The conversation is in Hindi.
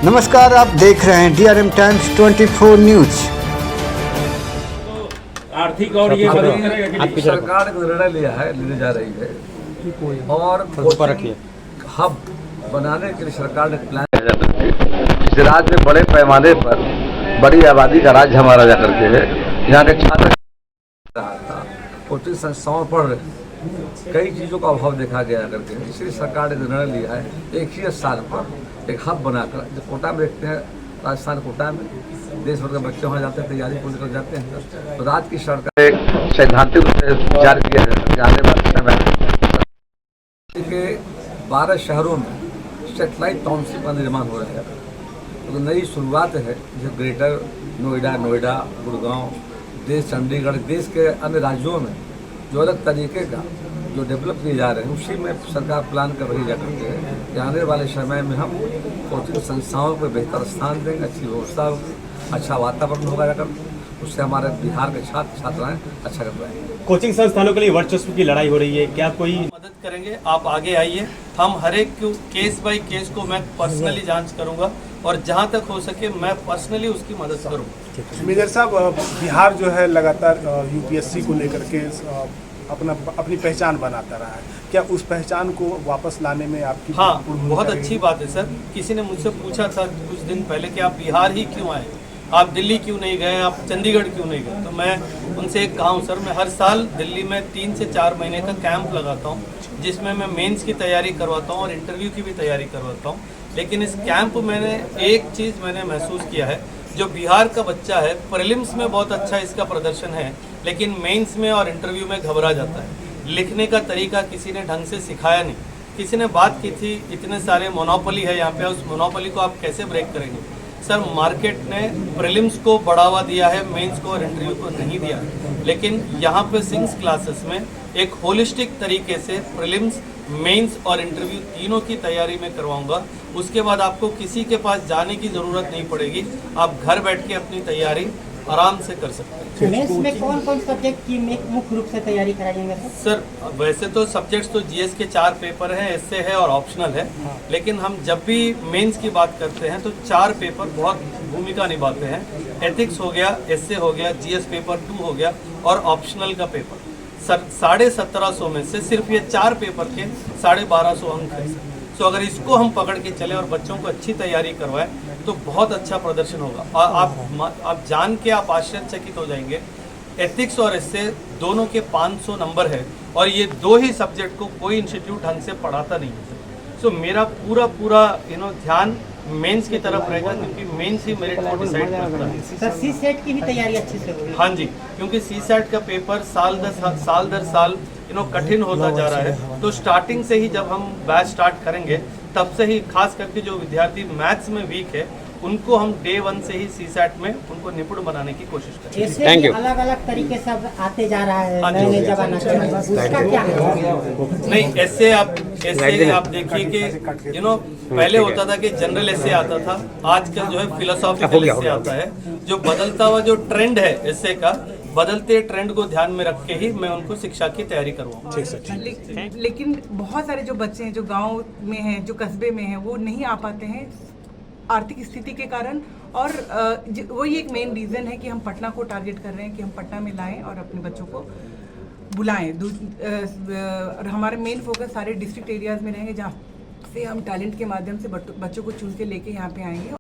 नमस्कार, आप देख रहे हैं DRM टाइम्स 24 न्यूज। आर्थिक और ये सरकार ने निर्णय लिया है, लेने जा रही है और हब बनाने के लिए सरकार ने प्लान। इस राज्य में बड़े पैमाने पर बड़ी आबादी का राज्य हमारा जा करके है। यहाँ के छात्र रहा था, कोचिंग संस्थाओं पर कई चीज़ों का अभाव देखा गया करके, इसलिए सरकार ने निर्णय लिया है एक ही स्थान पर एक हब बनाकर, जो कोटा में देखते हैं, राजस्थान कोटा में देश भर के बच्चे वहाँ जाते हैं, तैयारी को लेकर जाते हैं। तो राज्य की सरकार एक सैद्धांतिक विचार किया है जाने वाले समय के 12 शहरों में सेटेलाइट टाउनशिप का निर्माण हो रहा है। तो नई शुरुआत है, जो ग्रेटर नोएडा, गुड़गांव, देश चंडीगढ़, देश के अन्य राज्यों में जो अलग तरीके का जो डेवलप किए जा रहे हैं, उसी में सरकार प्लान कर रही है कि आने वाले समय में हम कोचिंग संस्थाओं को बेहतर स्थान देंगे, अच्छी व्यवस्था होगी, अच्छा वातावरण होगा, जाकर उससे हमारे बिहार के छात्राएं अच्छा कर पाएंगे। कोचिंग संस्थानों के लिए वर्चस्व की लड़ाई हो रही है, क्या कोई मदद करेंगे? आप आगे आइए, हम हर एक केस बाय केस को मैं पर्सनली जांच करूंगा और जहां तक हो सके मैं पर्सनली उसकी मदद करूंगा। मेजर साहब, बिहार जो है लगातार यूपीएससी को लेकर के अपनी पहचान बनाता रहा है, क्या उस पहचान को वापस लाने में आपकी? हाँ, बहुत अच्छी बात है सर। किसी ने मुझसे पूछा था कुछ दिन पहले कि आप बिहार ही क्यों आए, आप दिल्ली क्यों नहीं गए, आप चंडीगढ़ क्यों नहीं गए? तो मैं उनसे एक कहा हूँ, सर मैं हर साल दिल्ली में 3 से 4 महीने का कैंप लगाता हूँ, जिसमें मैं मेंस की तैयारी करवाता हूँ और इंटरव्यू की भी तैयारी करवाता हूँ। लेकिन इस कैंप मैंने एक चीज़ मैंने महसूस किया है, जो बिहार का बच्चा है प्रीलिम्स में बहुत अच्छा इसका प्रदर्शन है, लेकिन मेंस में और इंटरव्यू में घबरा जाता है। लिखने का तरीका किसी ने ढंग से सिखाया नहीं। किसी ने बात की थी इतने सारे मोनोपोली है यहाँ पे, उस मोनोपोली को आप कैसे ब्रेक करेंगे? सर मार्केट ने प्रीलिम्स को बढ़ावा दिया है, मेंस को और इंटरव्यू को नहीं दिया। लेकिन यहाँ पे सिंग्स क्लासेस में एक होलिस्टिक तरीके से प्रीलिम्स, मेंस और इंटरव्यू तीनों की तैयारी में करवाऊंगा। उसके बाद आपको किसी के पास जाने की ज़रूरत नहीं पड़ेगी, आप घर बैठ के अपनी तैयारी आराम से कर सकते हैं। मेंस में कौन कौन सब्जेक्ट की मुख्य रूप से तैयारी कराएंगे सर? वैसे तो सब्जेक्ट्स तो जीएस के 4 पेपर हैं, एसए है और ऑप्शनल है। लेकिन हम जब भी मेंस की बात करते हैं तो 4 पेपर बहुत भूमिका निभाते हैं। एथिक्स हो गया, एसए हो गया, जीएस पेपर 2 हो गया और ऑप्शनल का पेपर। सर 1750 में से सिर्फ ये 4 पेपर के 1250 अंक है। तो अगर इसको हम पकड़ के चले और बच्चों को अच्छी तैयारी करवाएं तो बहुत अच्छा प्रदर्शन होगा। आप जान के आप आश्चर्यचकित हो जाएंगे, एथिक्स और एसए दोनों के 500 नंबर है और ये 2 ही सब्जेक्ट को कोई इंस्टीट्यूट ढंग से पढ़ाता नहीं है। सो मेरा पूरा ध्यान मेंस की तरफ रहेगा, क्योंकि मेंस ही मेरिट को डिसाइड करता है। सर सीसेट की भी तैयारी अच्छे से होगी? हाँ जी, क्योंकि सीसेट का पेपर साल दर साल कठिन होता जा रहा है। तो स्टार्टिंग से ही जब हम बैच स्टार्ट करेंगे तब से ही, खास करके जो विद्यार्थी मैथ्स में वीक है उनको हम डे 1 से ही सीसेट में उनको निपुण बनाने की कोशिश करेंगे। Thank you. अलग-अलग तरीके से आते जा रहा है, नए जमाना का, उसका क्या है? नहीं, ऐसे आप देखिए कि पहले होता था कि जनरल ऐसे आता था, आजकल जो है फिलोसॉफिकल ऐसे आता है। जो बदलता हुआ जो ट्रेंड है ऐसे का, बदलते ट्रेंड को ध्यान में रख के ही मैं उनको शिक्षा की तैयारी करवाऊंगा। लेकिन बहुत सारे जो बच्चे हैं जो गांव में हैं, जो कस्बे में हैं, वो नहीं आ पाते हैं आर्थिक स्थिति के कारण। और वही एक मेन रीज़न है कि हम पटना को टारगेट कर रहे हैं कि हम पटना में लाएं और अपने बच्चों को बुलाएं। और हमारे मेन फोकस सारे डिस्ट्रिक्ट एरियाज़ में रहेंगे, जहाँ से हम टैलेंट के माध्यम से बच्चों को चुन के लेके यहाँ पे आएंगे।